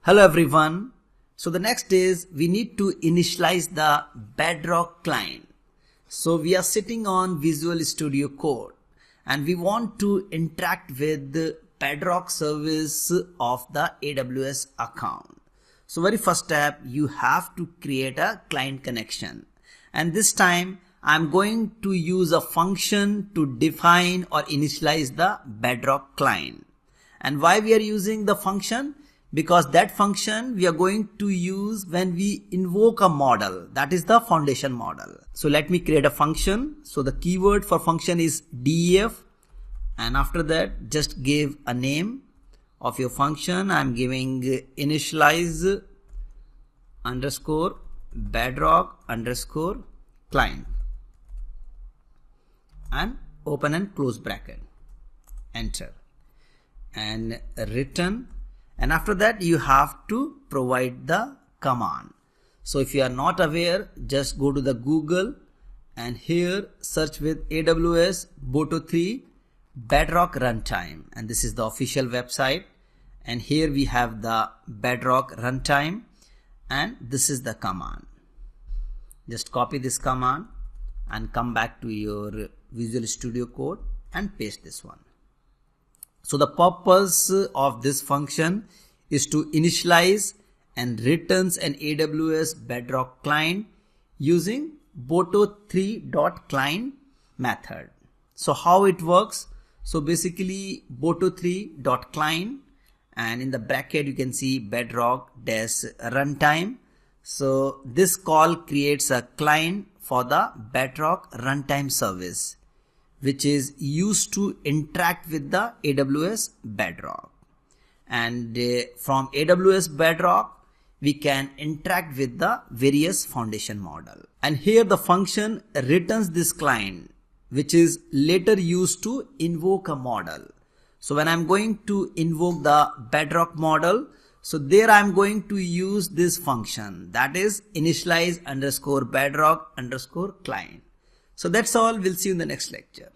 Hello everyone. So the next is we need to initialize the Bedrock client. So we are sitting on Visual Studio Code and we want to interact with the Bedrock service of the AWS account. So very first step, you have to create a client connection. And this time I'm going to use a function to define or initialize the Bedrock client. And why we are using the function? Because that function we are going to use when we invoke a model, that is the foundation model. So let me create a function. So the keyword for function is def, and after that just give a name of your function. I'm giving initialize underscore bedrock underscore client and open and close bracket, enter, and return. And after that you have to provide the command. So if you are not aware, just go to the Google and here search with AWS Boto3 Bedrock runtime, and this is the official website, and here we have the Bedrock runtime and this is the command. Just copy this command and come back to your Visual Studio Code and paste this one. So the purpose of this function is to initialize and returns an AWS Bedrock client using Boto3.client method. So how it works? So basically Boto3.client, and in the bracket you can see Bedrock-runtime. So this call creates a client for the Bedrock runtime service, which is used to interact with the AWS Bedrock. And from AWS Bedrock, we can interact with the various foundation model. And here the function returns this client, which is later used to invoke a model. So when I'm going to invoke the Bedrock model, so there I'm going to use this function, that is initialize underscore bedrock underscore client. So that's all. We'll see you in the next lecture.